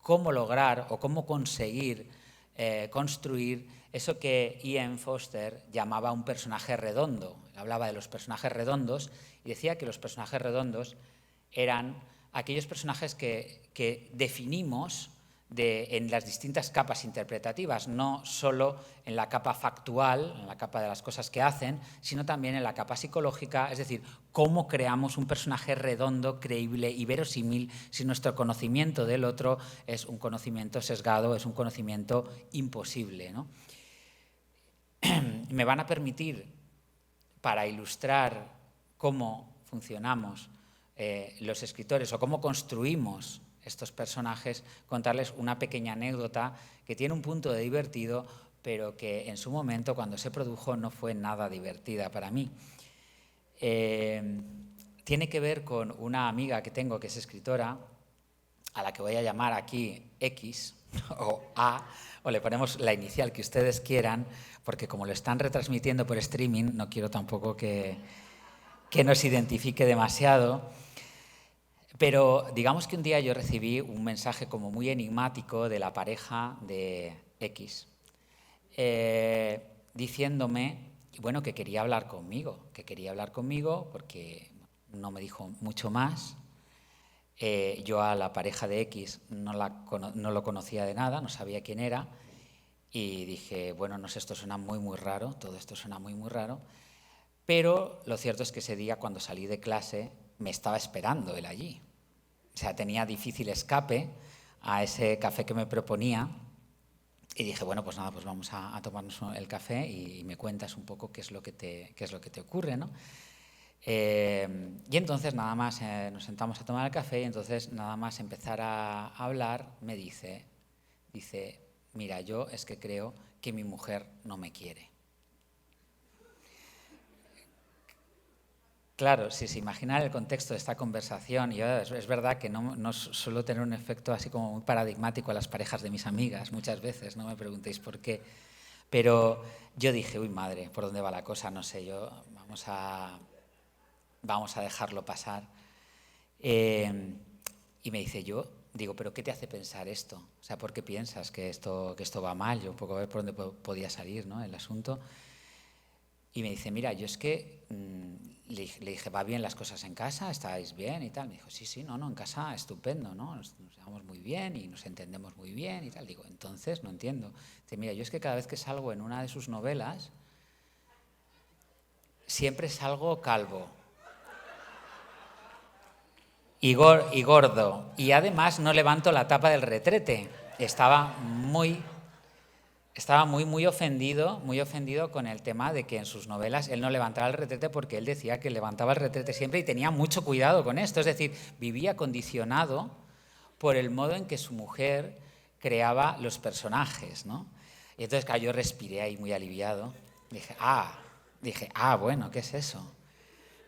Speaker 2: ¿cómo lograr o cómo conseguir construir eso que Ian Foster llamaba un personaje redondo? Hablaba de los personajes redondos y decía que los personajes redondos eran aquellos personajes que definimos en las distintas capas interpretativas, no solo en la capa factual, en la capa de las cosas que hacen, sino también en la capa psicológica, es decir, cómo creamos un personaje redondo, creíble y verosímil si nuestro conocimiento del otro es un conocimiento sesgado, es un conocimiento imposible, ¿no? Me van a permitir, para ilustrar cómo funcionamos los escritores o cómo construimos estos personajes, contarles una pequeña anécdota que tiene un punto de divertido, pero que en su momento, cuando se produjo, no fue nada divertida para mí. Tiene que ver con una amiga que tengo que es escritora, a la que voy a llamar aquí X o A, o le ponemos la inicial que ustedes quieran, porque como lo están retransmitiendo por streaming, no quiero tampoco que nos identifique demasiado. Pero digamos que un día yo recibí un mensaje como muy enigmático de la pareja de X, diciéndome, bueno, que quería hablar conmigo porque no me dijo mucho más. Yo a la pareja de X no lo conocía de nada, no sabía quién era, y dije, bueno, no sé, esto suena muy, muy raro, todo esto suena muy, muy raro, pero lo cierto es que ese día, cuando salí de clase, me estaba esperando él allí. O sea, tenía difícil escape a ese café que me proponía y dije, bueno, pues nada, pues vamos a tomarnos el café y me cuentas un poco qué es lo que te ocurre, ¿no? Y entonces nada más nos sentamos a tomar el café y entonces nada más empezar a hablar me dice, mira, yo es que creo que mi mujer no me quiere. Claro, si se imaginan el contexto de esta conversación, yo es verdad que no suelo tener un efecto así como muy paradigmático a las parejas de mis amigas, muchas veces, no me preguntéis por qué, pero yo dije, uy madre, ¿por dónde va la cosa? No sé, vamos a dejarlo pasar. Y me dice, yo digo, ¿pero qué te hace pensar esto? O sea, ¿por qué piensas que esto va mal? Yo un poco a ver por dónde podía salir, ¿no?, el asunto. Y me dice, mira, yo es que le dije, ¿va bien las cosas en casa? ¿Estáis bien y tal? Me dijo, sí, no, en casa estupendo, ¿no? Nos llevamos muy bien y nos entendemos muy bien y tal. Digo, entonces, no entiendo. Dice, mira, yo es que cada vez que salgo en una de sus novelas, siempre salgo calvo y gordo. Y además no levanto la tapa del retrete. Estaba muy ofendido con el tema de que en sus novelas él no levantaba el retrete, porque él decía que levantaba el retrete siempre y tenía mucho cuidado con esto. Es decir, vivía condicionado por el modo en que su mujer creaba los personajes, ¿no? Y entonces, claro, yo respiré ahí muy aliviado. Dije, bueno, ¿qué es eso?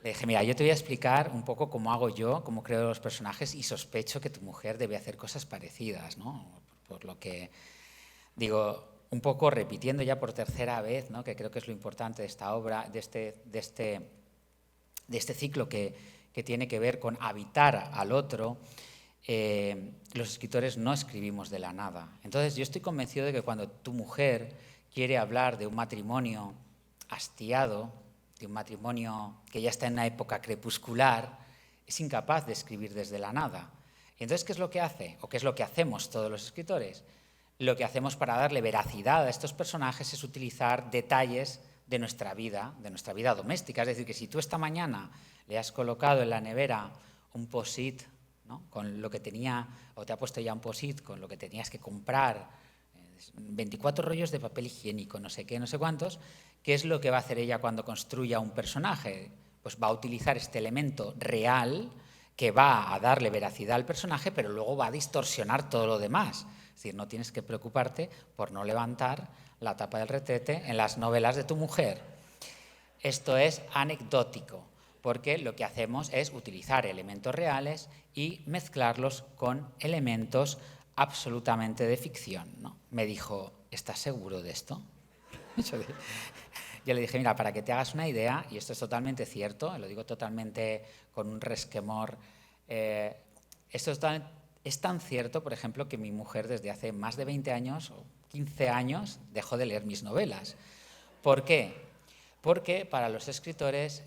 Speaker 2: Le dije, mira, yo te voy a explicar un poco cómo hago yo, cómo creo los personajes, y sospecho que tu mujer debe hacer cosas parecidas, ¿no? Por lo que digo, un poco repitiendo ya por tercera vez, ¿no?, que creo que es lo importante de esta obra, de este ciclo que tiene que ver con habitar al otro. Los escritores no escribimos de la nada. Entonces yo estoy convencido de que cuando tu mujer quiere hablar de un matrimonio hastiado, de un matrimonio que ya está en una época crepuscular, es incapaz de escribir desde la nada. Y entonces, ¿qué es lo que hace? ¿O qué es lo que hacemos todos los escritores? Lo que hacemos para darle veracidad a estos personajes es utilizar detalles de nuestra vida doméstica. Es decir, que si tú esta mañana le has colocado en la nevera un post-it, ¿no?, con lo que tenía, o te ha puesto ya un post-it con lo que tenías que comprar, 24 rollos de papel higiénico, no sé qué, no sé cuántos, ¿qué es lo que va a hacer ella cuando construya un personaje? pues va a utilizar este elemento real que va a darle veracidad al personaje, pero luego va a distorsionar todo lo demás. Es decir, no tienes que preocuparte por no levantar la tapa del retrete en las novelas de tu mujer. Esto es anecdótico, porque lo que hacemos es utilizar elementos reales y mezclarlos con elementos absolutamente de ficción, ¿no? Me dijo, ¿estás seguro de esto? Yo le dije, mira, para que te hagas una idea, y esto es totalmente cierto, lo digo totalmente con un resquemor, esto es tan cierto, por ejemplo, que mi mujer desde hace más de 20 años o 15 años dejó de leer mis novelas. ¿Por qué? Porque para los escritores,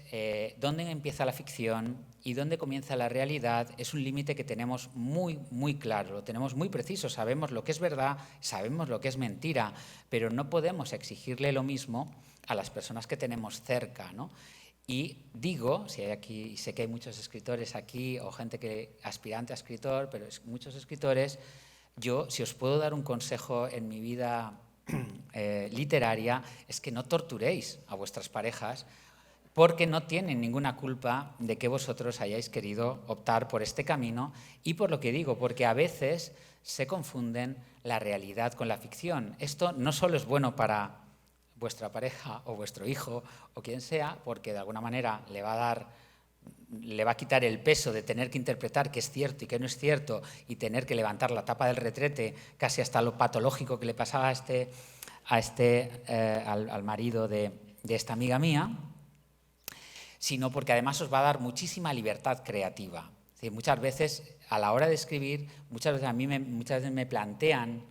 Speaker 2: dónde empieza la ficción y dónde comienza la realidad es un límite que tenemos muy, muy claro, lo tenemos muy preciso, sabemos lo que es verdad, sabemos lo que es mentira, pero no podemos exigirle lo mismo a las personas que tenemos cerca, ¿no? Y digo, si hay aquí, sé que hay muchos escritores aquí o gente que aspirante a escritor, pero muchos escritores, yo, si os puedo dar un consejo en mi vida literaria, es que no torturéis a vuestras parejas porque no tienen ninguna culpa de que vosotros hayáis querido optar por este camino y por lo que digo, porque a veces se confunden la realidad con la ficción. Esto no solo es bueno para vuestra pareja o vuestro hijo o quien sea, porque de alguna manera le va a quitar el peso de tener que interpretar qué es cierto y qué no es cierto y tener que levantar la tapa del retrete casi hasta lo patológico que le pasaba al marido de esta amiga mía, sino porque además os va a dar muchísima libertad creativa. Es decir, muchas veces a la hora de escribir, muchas veces me plantean,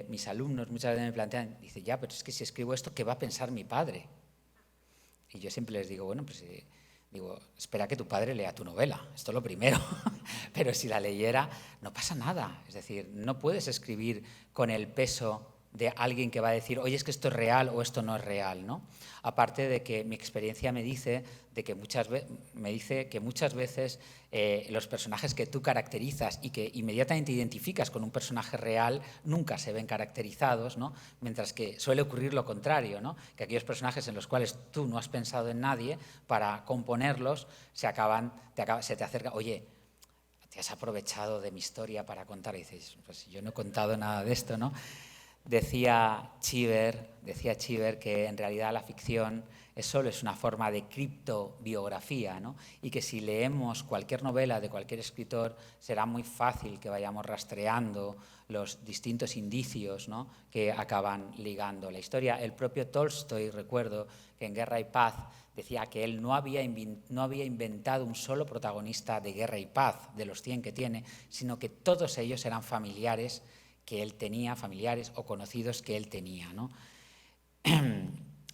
Speaker 2: mis alumnos muchas veces me plantean, dice, ya, pero es que si escribo esto, ¿qué va a pensar mi padre? Y yo siempre les digo, bueno, pues espera que tu padre lea tu novela, esto es lo primero, pero si la leyera no pasa nada, es decir, no puedes escribir con el peso de alguien que va a decir, oye, es que esto es real o esto no es real, ¿no? Aparte de que mi experiencia me dice que muchas veces los personajes que tú caracterizas y que inmediatamente identificas con un personaje real nunca se ven caracterizados, ¿no? Mientras que suele ocurrir lo contrario, ¿no? Que aquellos personajes en los cuales tú no has pensado en nadie, para componerlos se te acerca, oye, ¿te has aprovechado de mi historia para contar? Y dices, pues yo no he contado nada de esto, ¿no? Decía Cheever que en realidad la ficción solo es una forma de criptobiografía, ¿no? Y que si leemos cualquier novela de cualquier escritor será muy fácil que vayamos rastreando los distintos indicios, ¿no?, que acaban ligando la historia. El propio Tolstoy, recuerdo que en Guerra y Paz decía que él no había inventado un solo protagonista de Guerra y Paz, de los 100 que tiene, sino que todos ellos eran familiares que él tenía, familiares o conocidos que él tenía, ¿no?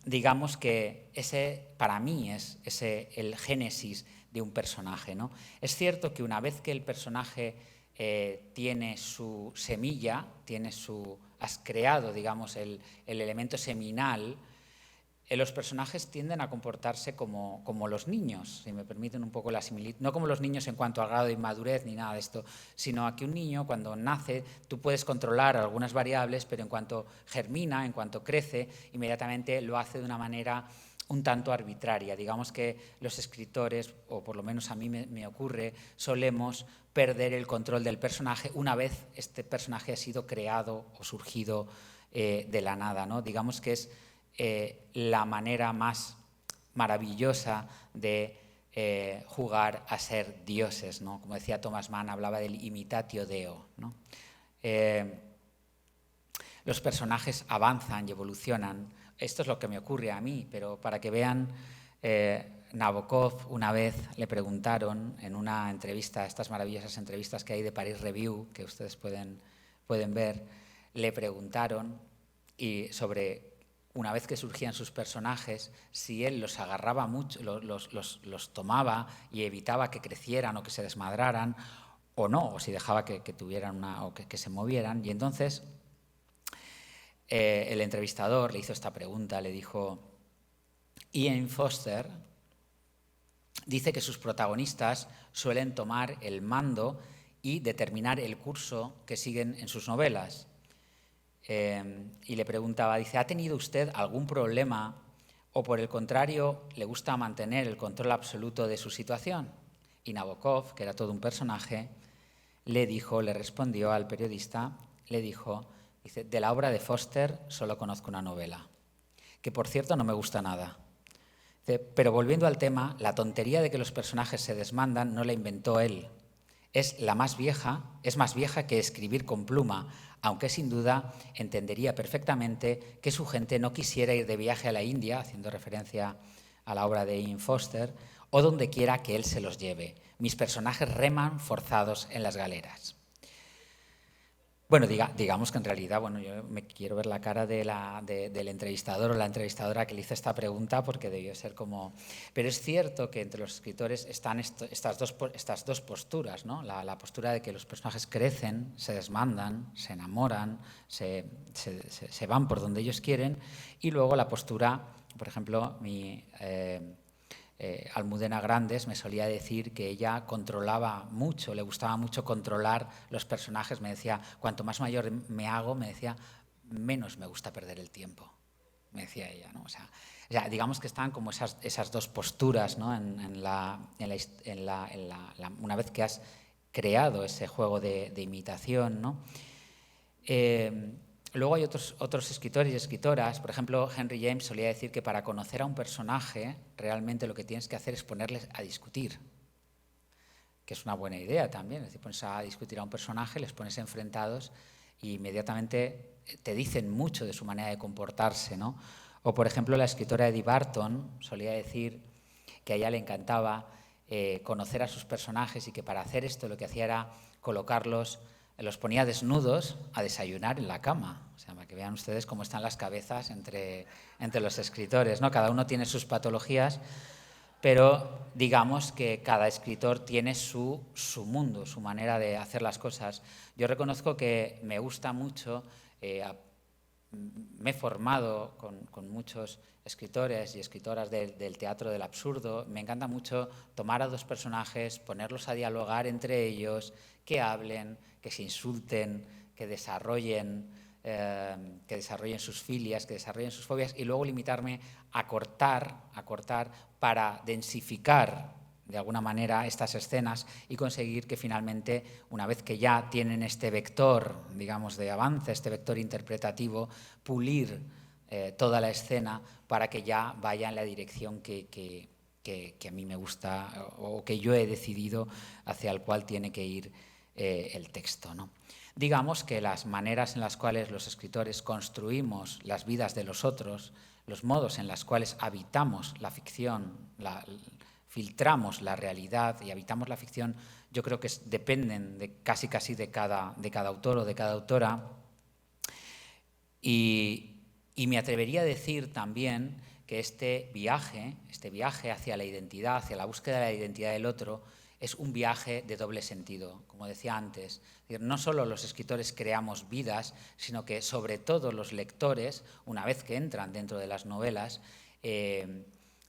Speaker 2: Digamos que ese, para mí, es el génesis de un personaje, ¿no? Es cierto que una vez que el personaje tiene su semilla, has creado, digamos, el elemento seminal, los personajes tienden a comportarse como los niños, si me permiten un poco la similitud, no como los niños en cuanto al grado de inmadurez ni nada de esto, sino a que un niño cuando nace tú puedes controlar algunas variables, pero en cuanto germina, en cuanto crece, inmediatamente lo hace de una manera un tanto arbitraria. Digamos que los escritores, o por lo menos a mí me ocurre, solemos perder el control del personaje una vez este personaje ha sido creado o surgido de la nada, ¿no? Digamos que es la manera más maravillosa de jugar a ser dioses, ¿no? Como decía Thomas Mann, hablaba del imitatio Deo, ¿no? Los personajes avanzan y evolucionan. Esto es lo que me ocurre a mí, pero para que vean, Nabokov una vez le preguntaron en una entrevista, estas maravillosas entrevistas que hay de Paris Review, que ustedes pueden ver, le preguntaron sobre una vez que surgían sus personajes, si él los agarraba mucho, los tomaba y evitaba que crecieran o que se desmadraran, o no, o si dejaba que tuvieran o que se movieran. Y entonces el entrevistador le hizo esta pregunta, le dijo, Ian Foster dice que sus protagonistas suelen tomar el mando y determinar el curso que siguen en sus novelas. Y le preguntaba, dice, ¿ha tenido usted algún problema ¿O por el contrario, le gusta mantener el control absoluto de su situación? Y Nabokov, que era todo un personaje, le respondió al periodista, dice, de la obra de Foster solo conozco una novela, que por cierto no me gusta nada. Dice, pero volviendo al tema, la tontería de que los personajes se desmandan no la inventó él. Es más vieja que escribir con pluma, aunque sin duda entendería perfectamente que su gente no quisiera ir de viaje a la India, haciendo referencia a la obra de Ian Foster, o donde quiera que él se los lleve. Mis personajes reman forzados en las galeras. Bueno, digamos que en realidad, yo me quiero ver la cara del entrevistador o la entrevistadora que le hizo esta pregunta, porque debió ser como... Pero es cierto que entre los escritores están estas dos posturas, ¿no? La postura de que los personajes crecen, se desmandan, se enamoran, se van por donde ellos quieren, y luego la postura, por ejemplo, Almudena Grandes me solía decir que ella controlaba mucho, le gustaba mucho controlar los personajes. Me decía, cuanto más mayor me hago, me decía, menos me gusta perder el tiempo, me decía ella, ¿no? O sea, digamos que están como esas dos posturas, ¿no? Una vez que has creado ese juego de imitación, ¿no? Luego hay otros escritores y escritoras. Por ejemplo, Henry James solía decir que para conocer a un personaje realmente lo que tienes que hacer es ponerles a discutir, que es una buena idea también. Es decir, pones a discutir a un personaje, les pones enfrentados y inmediatamente te dicen mucho de su manera de comportarse, ¿no? O, por ejemplo, la escritora Edith Barton solía decir que a ella le encantaba conocer a sus personajes y que para hacer esto lo que hacía era colocarlos, los ponía desnudos a desayunar en la cama. O sea, para que vean ustedes cómo están las cabezas entre los escritores, ¿no? Cada uno tiene sus patologías, pero digamos que cada escritor tiene su mundo, su manera de hacer las cosas. Yo reconozco que me gusta mucho, me he formado con muchos escritores y escritoras del teatro del absurdo. Me encanta mucho tomar a dos personajes, ponerlos a dialogar entre ellos, que hablen, que se insulten, que desarrollen sus filias, que desarrollen sus fobias, y luego limitarme a cortar para densificar de alguna manera estas escenas y conseguir que finalmente, una vez que ya tienen este vector, digamos, de avance, este vector interpretativo, pulir toda la escena para que ya vaya en la dirección que a mí me gusta o que yo he decidido hacia el cual tiene que ir el texto, ¿no? Digamos que las maneras en las cuales los escritores construimos las vidas de los otros, los modos en los cuales habitamos la ficción, filtramos la realidad y habitamos la ficción, yo creo que dependen de casi de cada autor o de cada autora. Y me atrevería a decir también que este viaje hacia la identidad, hacia la búsqueda de la identidad del otro, es un viaje de doble sentido, como decía antes. Es decir, no solo los escritores creamos vidas, sino que sobre todo los lectores, una vez que entran dentro de las novelas,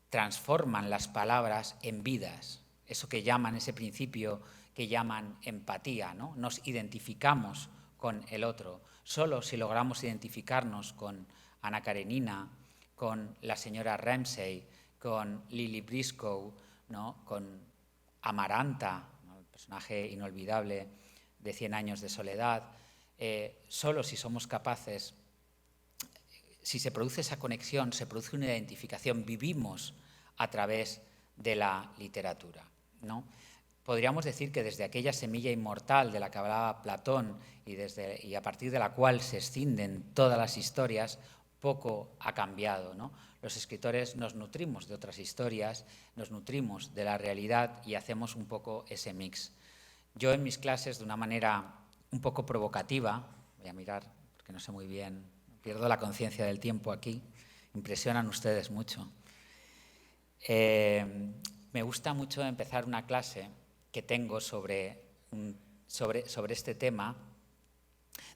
Speaker 2: transforman las palabras en vidas. Eso que llaman, ese principio que llaman empatía, ¿no? Nos identificamos con el otro. Solo si logramos identificarnos con Ana Karenina, con la señora Ramsay, con Lily Briscoe, ¿no? Con Amaranta, ¿no? El personaje inolvidable de 100 años de soledad, solo si somos capaces, si se produce esa conexión, se produce una identificación, vivimos a través de la literatura, ¿no? Podríamos decir que desde aquella semilla inmortal de la que hablaba Platón y a partir de la cual se escinden todas las historias, poco ha cambiado, ¿no? Los escritores nos nutrimos de otras historias, nos nutrimos de la realidad y hacemos un poco ese mix. Yo en mis clases, de una manera un poco provocativa, voy a mirar porque no sé muy bien, pierdo la conciencia del tiempo aquí, impresionan ustedes mucho. Me gusta mucho empezar una clase que tengo sobre este tema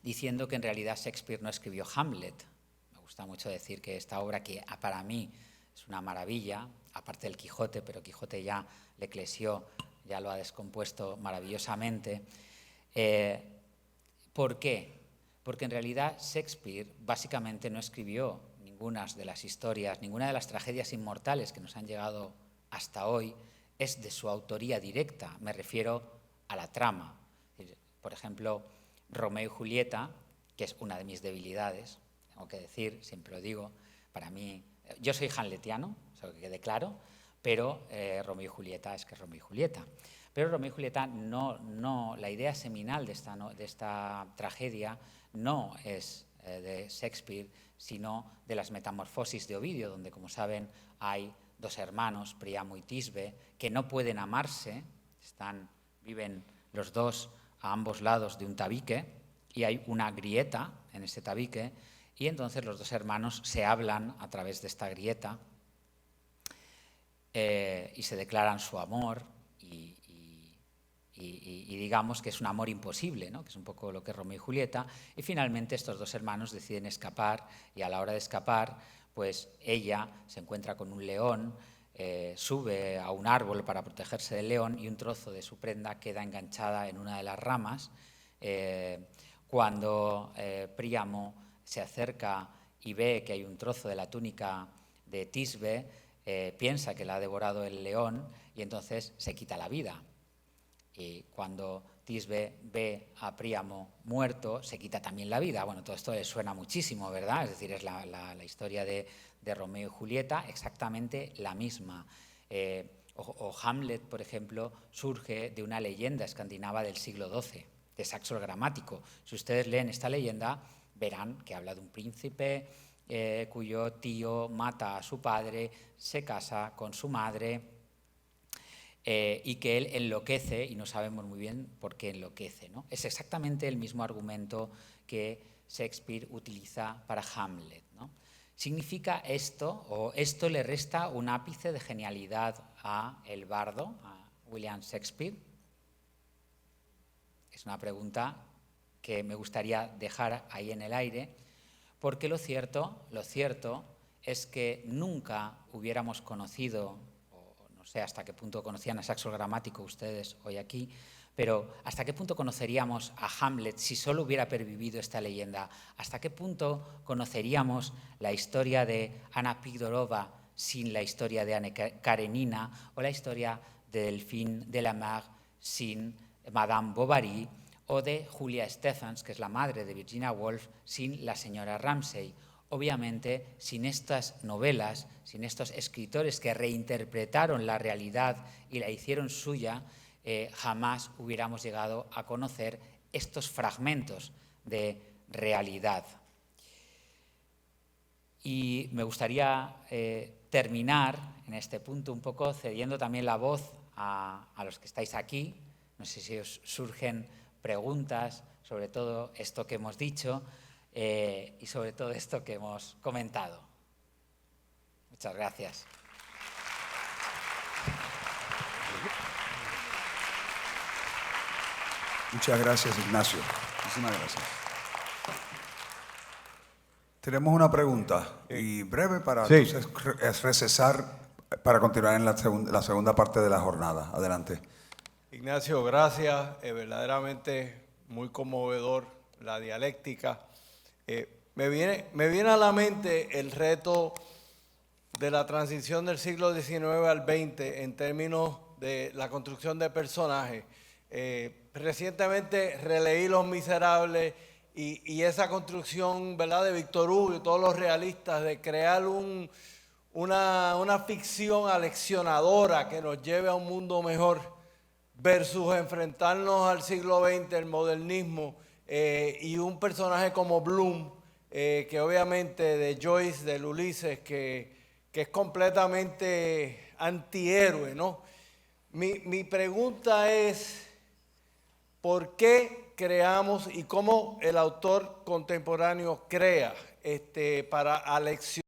Speaker 2: diciendo que en realidad Shakespeare no escribió Hamlet. Me gusta mucho decir que esta obra, que para mí es una maravilla, aparte del Quijote, pero Quijote ya Le Clésiaux ya lo ha descompuesto maravillosamente. ¿Por qué? Porque en realidad Shakespeare básicamente no escribió ninguna de las historias, ninguna de las tragedias inmortales que nos han llegado hasta hoy es de su autoría directa. Me refiero a la trama. Por ejemplo, Romeo y Julieta, que es una de mis debilidades, tengo que decir, siempre lo digo, para mí, yo soy hamletiano, eso que quede claro, pero Romeo y Julieta es que es Romeo y Julieta. Pero Romeo y Julieta la idea seminal de esta tragedia no es de Shakespeare, sino de las Metamorfosis de Ovidio, donde, como saben, hay dos hermanos, Príamo y Tisbe, que no pueden amarse, viven los dos a ambos lados de un tabique, y hay una grieta en ese tabique, y entonces los dos hermanos se hablan a través de esta grieta y se declaran su amor, y digamos que es un amor imposible, ¿no? Que es un poco lo que es Romeo y Julieta, y finalmente estos dos hermanos deciden escapar, y a la hora de escapar, pues ella se encuentra con un león, sube a un árbol para protegerse del león, y un trozo de su prenda queda enganchada en una de las ramas. Cuando Príamo se acerca y ve que hay un trozo de la túnica de Tisbe, piensa que la ha devorado el león y entonces se quita la vida. Y cuando Tisbe ve a Príamo muerto, se quita también la vida. Bueno, todo esto le suena muchísimo, ¿verdad? Es decir, es la historia de Romeo y Julieta, exactamente la misma. O Hamlet, por ejemplo, surge de una leyenda escandinava del siglo XII, de Saxo el Gramático. Si ustedes leen esta leyenda, verán que habla de un príncipe cuyo tío mata a su padre, se casa con su madre, y que él enloquece, y no sabemos muy bien por qué enloquece, ¿no? Es exactamente el mismo argumento que Shakespeare utiliza para Hamlet, ¿no? ¿Significa esto, o esto le resta un ápice de genialidad a el bardo, a William Shakespeare? Es una pregunta que me gustaría dejar ahí en el aire, porque lo cierto es que nunca hubiéramos conocido, no sé hasta qué punto conocían a Saxo el Gramático ustedes hoy aquí, pero ¿hasta qué punto conoceríamos a Hamlet si solo hubiera pervivido esta leyenda? ¿Hasta qué punto conoceríamos la historia de Anna Pigdorova sin la historia de Anne Karenina, o la historia de Delphine de la Mar sin Madame Bovary, o de Julia Stephens, que es la madre de Virginia Woolf, sin la señora Ramsay? Obviamente, sin estas novelas, sin estos escritores que reinterpretaron la realidad y la hicieron suya, jamás hubiéramos llegado a conocer estos fragmentos de realidad. Y me gustaría terminar en este punto un poco cediendo también la voz a los que estáis aquí. No sé si os surgen preguntas sobre todo esto que hemos dicho, y sobre todo esto que hemos comentado. Muchas gracias.
Speaker 1: Muchas gracias, Ignacio. Muchísimas gracias. Tenemos una pregunta, y breve para entonces recesar para continuar en la segunda parte de la jornada. Adelante.
Speaker 3: Ignacio, gracias. Verdaderamente muy conmovedor la dialéctica. Me viene a la mente el reto de la transición del siglo XIX al XX en términos de la construcción de personajes. Recientemente releí Los Miserables y esa construcción, ¿verdad?, de Víctor Hugo y todos los realistas de crear una ficción aleccionadora que nos lleve a un mundo mejor versus enfrentarnos al siglo XX, el modernismo, y un personaje como Bloom, que obviamente de Joyce, del Ulises, que es completamente antihéroe, ¿no? Mi pregunta es, ¿por qué creamos y cómo el autor contemporáneo crea para aleccionar